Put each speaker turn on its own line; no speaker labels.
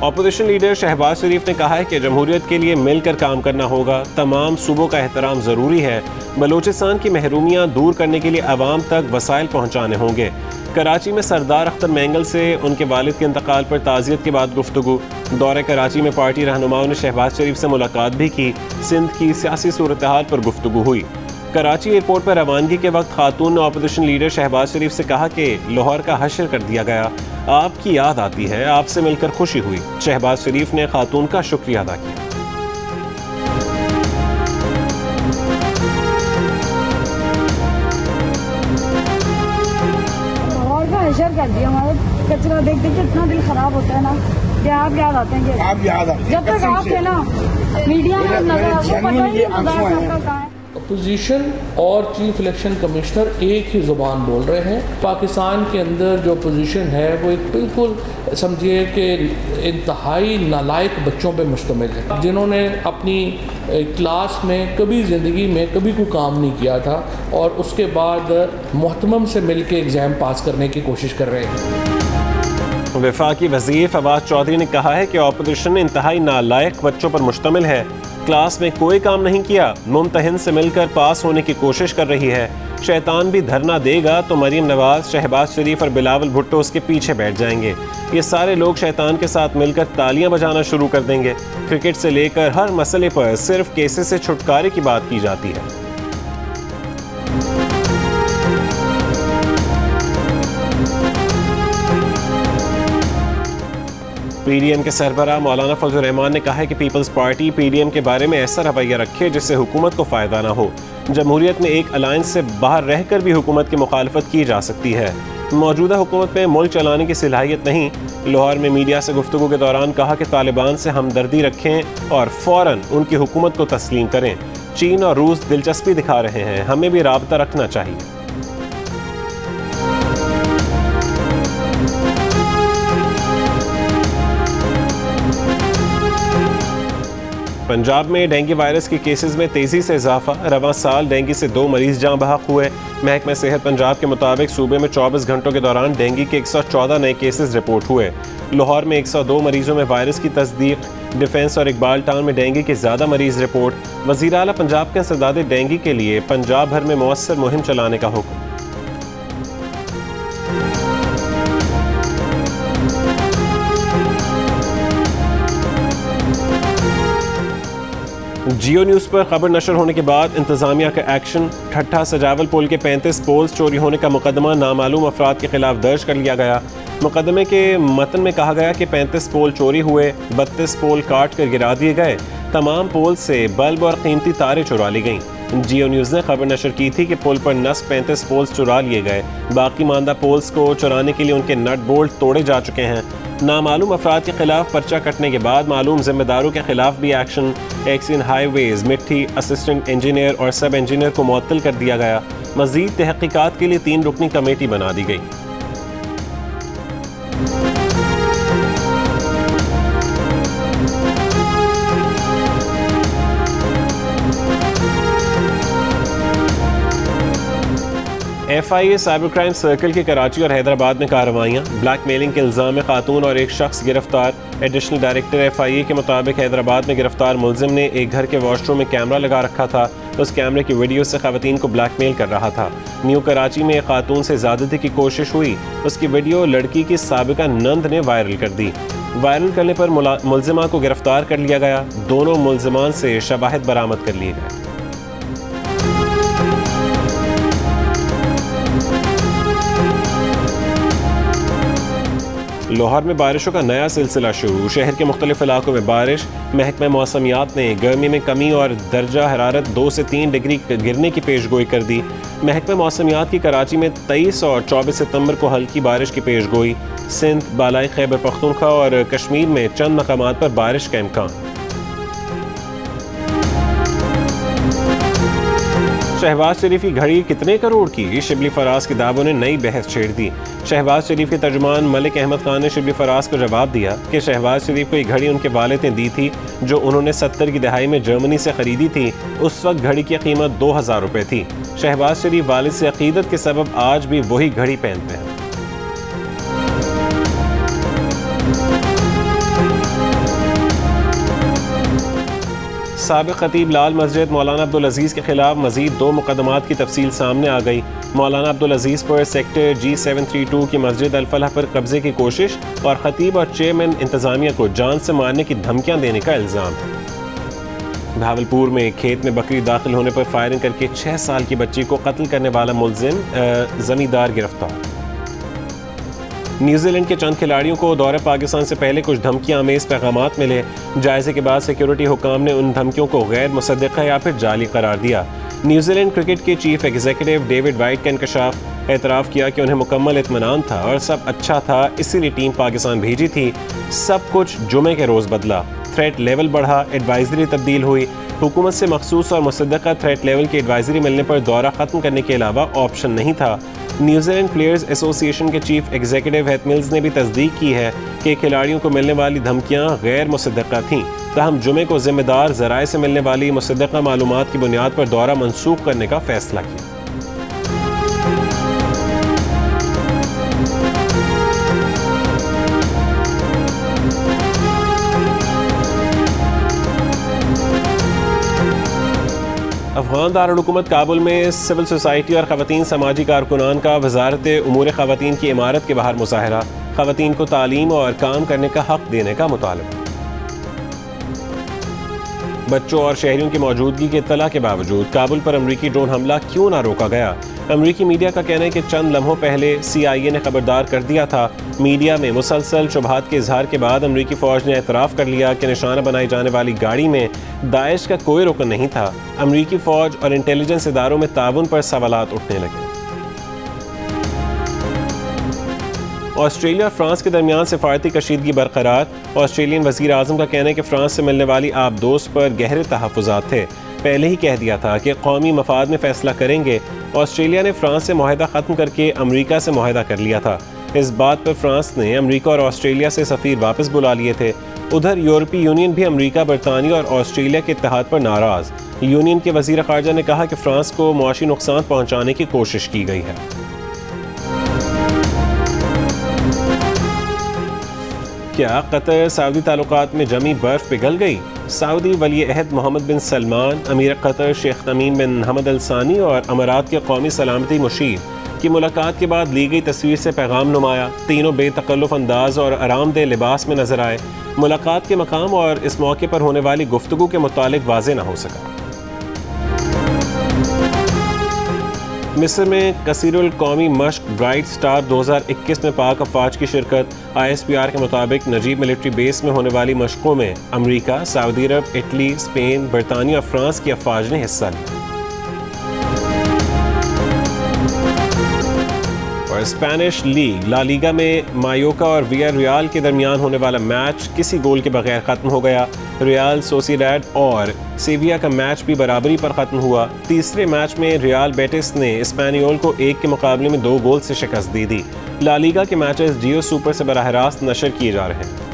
Opposition leader Shahbaz शरीफ ने कहा है कि जमहूरियत के लिए मिलकर काम करना होगा, तमाम सूबों का एहतराम ज़रूरी है, बलूचिस्तान की महरूमियाँ दूर करने के लिए अवाम तक वसाइल पहुँचाने होंगे। कराची में सरदार अख्तर मैंगल से उनके वालिद के इंतकाल पर ताज़ियत के बाद गुफ्तगू। दौरे कराची में पार्टी रहनुमाओं ने शहबाज शरीफ से मुलाकात भी की। सिंध की सियासी सूरत हाल पर गुफ्तगू हुई। कराची एयरपोर्ट पर रवानगी के वक्त खातून ने अपोजिशन लीडर शहबाज शरीफ से कहा कि लाहौर का हशर कर दिया गया, आपकी याद आती है, आपसे मिलकर खुशी हुई। शहबाज शरीफ ने खातून का शुक्रिया अदा किया।
लाहौर का हशर कर दिया, हमारा कचरा देख देख के इतना दिल खराब होता है ना कि आप याद आते हैं। आप याद आते हैं जब तक आप थे ना मीडिया में नजर आपको पता ही नहीं मजाक सबका कहाँ है।
अपोजिशन और चीफ इलेक्शन कमिश्नर एक ही ज़ुबान बोल रहे हैं। पाकिस्तान के अंदर जो अपोजिशन है वो एक बिल्कुल समझिए कि इंतहाई नालायक बच्चों पे मुश्तमिल है, जिन्होंने अपनी क्लास में कभी ज़िंदगी में कभी कोई काम नहीं किया था और उसके बाद मोहतमम से मिल के एग्ज़ाम पास करने की कोशिश कर रहे हैं।
वफाकी वज़ीर फवाद चौधरी ने कहा है कि अपोजिशन इंतहाई नालायक बच्चों पर मुश्तमिल है, क्लास में कोई काम नहीं किया, मुमतहिन से मिलकर पास होने की कोशिश कर रही है। शैतान भी धरना देगा तो मरीम नवाज, शहबाज शरीफ और बिलावल भुट्टो उसके पीछे बैठ जाएंगे। ये सारे लोग शैतान के साथ मिलकर तालियां बजाना शुरू कर देंगे। क्रिकेट से लेकर हर मसले पर सिर्फ केसेस से छुटकारे की बात की जाती है। पीडीएम के सरबराह मौलाना फजल रहमान ने कहा है कि पीपल्स पार्टी पीडीएम के बारे में ऐसा रवैया रखे जिससे हुकूमत को फ़ायदा ना हो। जमहूरियत में एक अलायंस से बाहर रहकर भी हुकूमत की मुखालफत की जा सकती है। मौजूदा हुकूमत में मुल्क चलाने की सलाहियत नहीं। लाहौर में मीडिया से गुफ्तगू के दौरान कहा कि तालिबान से हमदर्दी रखें और फ़ौरन उनकी हुकूमत को तस्लीम करें। चीन और रूस दिलचस्पी दिखा रहे हैं, हमें भी राबता रखना चाहिए। पंजाब में डेंगू वायरस के केसेस में तेज़ी से इजाफा। रवां साल डेंगू से 2 मरीज जाँ बहक हुए। महकमा सेहत पंजाब के मुताबिक सूबे में 24 घंटों के दौरान डेंगू के 114 नए केसेस रिपोर्ट हुए। लाहौर में 102 मरीजों में वायरस की तस्दीक। डिफेंस और इकबाल टाउन में डेंगू के ज़्यादा मरीज रिपोर्ट। वज़ीर आला पंजाब के इंसदाद डेंगू के लिए पंजाब भर में मौसर मुहिम चलाने का हुक्म। जियो न्यूज़ पर खबर नशर होने के बाद इंतजामिया का एक्शन। ठट्ठा सजावल पुल के 35 पोल्स चोरी होने का मुकदमा नामालूम अफराद के खिलाफ दर्ज कर लिया गया। मुकदमे के मतन में कहा गया कि 35 पोल चोरी हुए, 32 पोल काट कर गिरा दिए गए। तमाम पोल से बल्ब और कीमती तारें चुरा ली गईं। जियो न्यूज़ ने खबर नशर की थी कि पुल पर नस्ब 35 पोल्स चुरा लिए गए। बाकी मानदा पोल्स को चुराने के लिए उनके नट बोल्ट तोड़े जा चुके हैं। नामालूम अफराद के खिलाफ पर्चा कटने के बाद मालूम जिम्मेदारों के खिलाफ भी एक्शन। एक्सिन हाईवेज, मिट्टी, असिस्टेंट इंजीनियर और सब इंजीनियर को मुअत्तल कर दिया गया। मज़ीद तहकीकात के लिए 3 रुकनी कमेटी बना दी गई। FIA साइबर क्राइम सर्कल की कराची और हैदराबाद में कार्रवाइयाँ। ब्लैकमेलिंग के इल्ज़ाम में खातून और एक शख्स गिरफ्तार। एडिशनल डायरेक्टर FIA के मुताबिक हैदराबाद में गिरफ्तार मुलजिम ने एक घर के वॉशरूम में कैमरा लगा रखा था। उस कैमरे की वीडियो से खवातीन को ब्लैकमेल कर रहा था। न्यू कराची में एक खातून से ज़्यादती की कोशिश हुई, उसकी वीडियो लड़की की साबिका नंद ने वायरल कर दी। वायरल करने पर मुलजिमा को गिरफ्तार कर लिया गया। दोनों मुलजिमान से शवाहिद बरामद कर लिए गए। लाहौर में बारिशों का नया सिलसिला शुरू। शहर के मुख्तलिफ इलाकों में बारिश। महकमा मौसमियात ने गर्मी में कमी और दर्जा हरारत 2 से 3 डिग्री गिरने की पेशगोई कर दी। महकमा मौसमियात की कराची में 23 और 24 सितंबर को हल्की बारिश की पेशगोई। सिंध, बालाई खैबर पख्तूनख्वा और कश्मीर में चंद मकामात पर बारिश का इम्कान। शहबाज शरीफ की घड़ी कितने करोड़ की? शिबली फराज के दावों ने नई बहस छेड़ दी। शहबाज शरीफ के तर्जुमान मलिक अहमद खान ने शिबली फराज को जवाब दिया कि शहबाज शरीफ को एक घड़ी उनके वालिद ने दी थी जो उन्होंने 70 की दहाई में जर्मनी से खरीदी थी। उस वक्त घड़ी की कीमत 2000 रुपये थी। शहबाज शरीफ वालिद से अकीदत के सबब आज भी वही घड़ी पहनते हैं। साबिक़ खतीब लाल मस्जिद मौलाना अब्दुल अजीज़ के खिलाफ मज़ीद 2 मुकदमात की तफसील सामने आ गई। मौलाना अब्दुल अजीज़ पर सेक्टर G732 की मस्जिद अल-फलाह पर कब्जे की कोशिश और खतीब और चेयरमैन इंतज़ामिया को जान से मारने की धमकियाँ देने का इल्ज़ाम है। भावलपुर में खेत में बकरी दाखिल होने पर फायरिंग करके 6 साल की बच्ची को कत्ल करने वाला मुलजिम जमींदार गिरफ्तार। न्यूजीलैंड के चंद खिलाड़ियों को दौरे पाकिस्तान से पहले कुछ धमकियां आमेज पैगामात मिले। जायजे के बाद सिक्योरिटी हुकाम ने उन धमकियों को गैर मुसद्दक़ा या फिर जाली करार दिया। न्यूजीलैंड क्रिकेट के चीफ एग्जीक्यूटिव डेविड वाइट का इंकशाफ, एतराफ़ किया कि उन्हें मुकम्मल इत्मीनान था और सब अच्छा था, इसीलिए टीम पाकिस्तान भेजी थी। सब कुछ जुमे के रोज़ बदला, थ्रेट लेवल बढ़ा, एडवाइजरी तब्दील हुई। हुकूमत से मखसूस और मुसद्दक़ा थ्रेट लेवल की एडवाइजरी मिलने पर दौरा ख़त्म करने के अलावा ऑप्शन नहीं था। न्यूजीलैंड प्लेयर्स एसोसिएशन के चीफ एग्जीक्यूटिव हेथ मिल्स ने भी तस्दीक की है कि खिलाड़ियों को मिलने वाली धमकियां गैर मुसद्दक़ा थीं। ताहम जुमे को जिम्मेदार ज़राए से मिलने वाली मुसद्दक़ा मालूमात की बुनियाद पर दौरा मनसूख करने का फैसला किया। अफगान दारुल-हुकूमत काबुल में सिविल सोसाइटी और ख़वातीन समाजी कारकुनान का वजारत उमूर ख़वातीन की इमारत के बाहर मुज़ाहरा। ख़वातीन को तालीम और काम करने का हक़ देने का मुतालबा। बच्चों और शहरियों की मौजूदगी की इत्तला के बावजूद काबुल पर अमरीकी ड्रोन हमला क्यों ना रोका गया? अमरीकी मीडिया का कहना है कि चंद लम्हों पहले CIA ने खबरदार कर दिया था। मीडिया में मुसलसल शुबहात के इजहार के बाद अमरीकी फ़ौज ने एतराफ़ कर लिया कि निशाना बनाई जाने वाली गाड़ी में दाइश का कोई रुकन नहीं था। अमरीकी फ़ौज और इंटेलिजेंस इदारों में ताउन पर सवालात उठने लगे। ऑस्ट्रेलिया और फ्रांस के दरमियान सिफारती कशीदगी बरकरार। ऑस्ट्रेलियन वज़ीर आज़म का कहना है कि फ्रांस से मिलने वाली आबदोश पर गहरे तहफ़्फ़ुज़ात थे। पहले ही कह दिया था कि कौमी मफाद में फ़ैसला करेंगे। ऑस्ट्रेलिया ने फ्रांस से मुआहदा ख़त्म करके अमरीका से मुआहदा कर लिया था। इस बात पर फ्रांस ने अमरीका और ऑस्ट्रेलिया से सफ़ीर वापस बुला लिए थे। उधर यूरोपीय यूनियन भी अमरीका, बरतानिया और ऑस्ट्रेलिया के इत्तेहाद पर नाराज़। यूनियन के वज़ीर ख़ारजा ने कहा कि फ्रांस को मुआशी नुकसान पहुँचाने की कोशिश की गई है। क्या कतर सऊदी ताल्लुकात में जमी बर्फ पिघल गई? सऊदी वली अहद मोहम्मद बिन सलमान, अमीर कतर शेख तमीम बिन हमद अल सानी और अमारात के कौमी सलामती मुशीर की मुलाकात के बाद ली गई तस्वीर से पैगाम नुमाया। तीनों बेतकल्लुफ़ अंदाज और आरामदेह लिबास में नजर आए। मुलाकात के मकाम और इस मौके पर होने वाली गुफ्तगू के मुतालिक वाज़ेह न हो सका। मिस्र में कसीरुल कौमी मश्क ब्राइट स्टार 2021 में पाक अफवाज की शिरकत। ISPR के मुताबिक नजीब मिलिट्री बेस में होने वाली मशकों में अमरीका, सऊदी अरब, इटली, स्पेन, बरतानिया और फ्रांस की अफवाज ने हिस्सा लिया। और स्पेनिश लीग ला लीगा में मायोका और वियारियल के दरमियान होने वाला मैच किसी गोल के बगैर ख़त्म हो गया। रियल सोसिएडाड और सेविया का मैच भी बराबरी पर ख़त्म हुआ। तीसरे मैच में रियल बेटिस ने एस्पेनियोल को 1 के मुकाबले में 2 गोल से शिकस्त दी थी। ला लीगा के मैचेस जियो सुपर से बराह रास्त नशर किए जा रहे हैं।